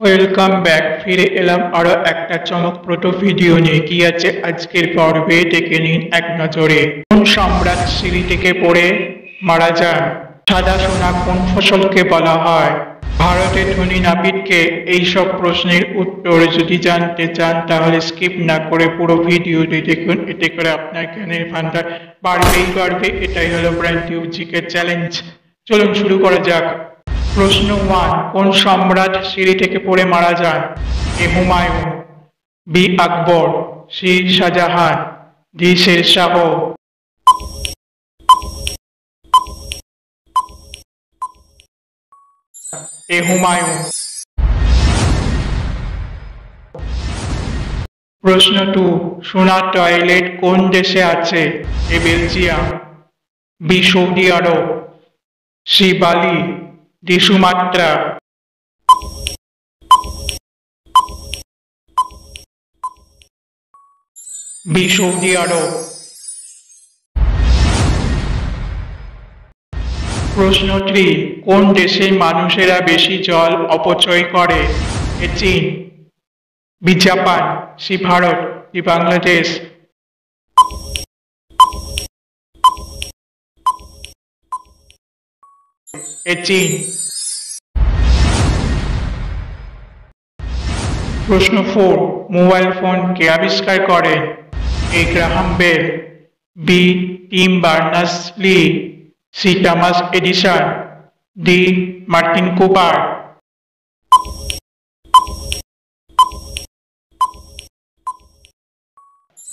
Welcome back. ফিরে এলাম আরো একটা চমকপ্রদ ভিডিও নিয়ে। কি আছে আজকের পর্বে দেখে নিন এক নজরে। কোন সম্রাট সিঁড়ি থেকে পড়ে মারা যান? সাদা সোনা কোন ফসলকে বলা হয়? ভারতের ধনী নাপিতকে? এইসব প্রশ্নের উত্তর যদি জানতে চান তাহলে স্কিপ না করে পুরো ভিডিওটি দেখুন। এতে করে আপনার জ্ঞানের ভান্ডার বাড়বে। এটাই হলো ব্র্যান্ড নিউ জিকে চ্যালেঞ্জ। চলুন শুরু করা যাক। প্রশ্ন 1, কোন সম্রাট সিঁড়ি থেকে পড়ে মারা যান? এ হুমায়ুন, বি আকবর, সি শাহজাহান, ডি শেরশাহ। এ হুমায়ুন। প্রশ্ন 2, সোনার টয়লেট কোন দেশে আছে? এ বেলজিয়াম, বি সৌদি আরব, সি বালি, ডি সুমাত্রা। বি সৌদি আরব। প্রশ্ন 3, কোন দেশের মানুষেরা বেশি জল অপচয় করে? এ চীন, B Japan, C Bharat, D Bangladesh. A চীন। প্রশ্ন 4, মোবাইল ফোন কে আবিষ্কার করেন? A Graham Bell, B Tim Berners Lee, C Thomas Edison, D Martin Cooper.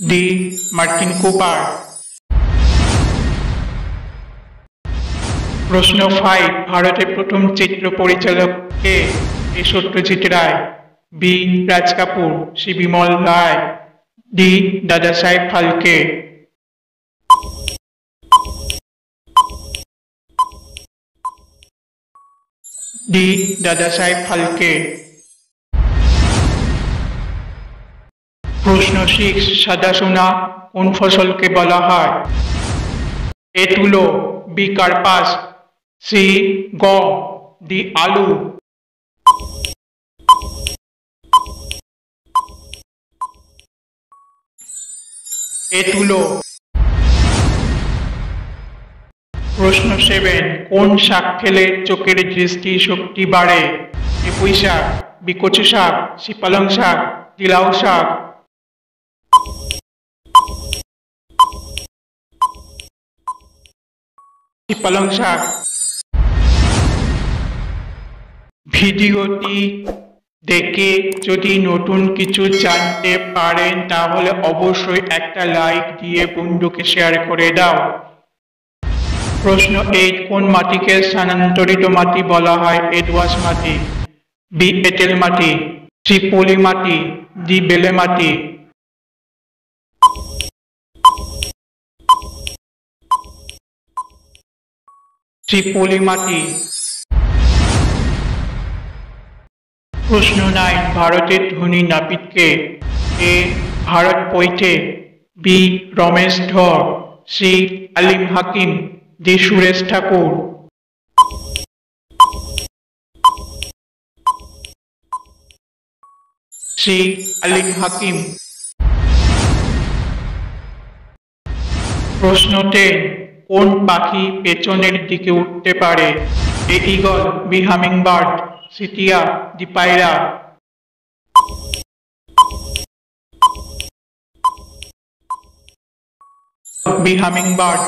D Martin Cooper. প্রশ্ন 5, ভারতের প্রথম চিত্র পরিচালক কে? A Satyajit Ray, B Raj Kapoor, C Bimal Roy, D Dada Saheb Phalke. D Dada Saheb Phalke. প্রশ্ন 6, সাদা সোনা কোন ফসলকে বলা হয়? এ তুলো, বি কার্পাস, সি গম, ডি আলু। এ তুলো। প্রশ্ন 7, কোন শাক খেলে চোখের দৃষ্টি শক্তি বাড়ে? এ পুঁই শাক, বি কচু শাক, সি পালং শাক, ডি লাউ শাক। সি পালং শাক। ভিডিওটি দেখে যদি নতুন কিছু জানতে পারেন তাহলে অবশ্যই একটা লাইক দিয়ে বন্ধুকে শেয়ার করে দাও। প্রশ্ন 8, কোন মাটিকে স্থানান্তরিত মাটি বলা হয়? এ দোআঁশ মাটি, বি এঁটেল মাটি, সি পলি মাটি, ডি বেলে মাটি। সি পলি মাটি। প্রশ্ন 9, ভারতের ধনী নাপিত কে? A Bharat Paithe, B Ramesh Dhar, C Alim Hakim, D Suresh Thakur. C Alim Hakim. প্রশ্ন 10, কোন পাখি পেছনের দিকে উঠতে পারে? A eagle, B humming bird, C টিয়া, ডি পায়রা। B humming bird.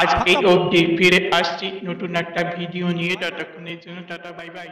আজ এই অবধি, ফিরে আসছি নতুন একটা ভিডিও নিয়ে। ততক্ষণের জন্য টাটা, বাই বাই।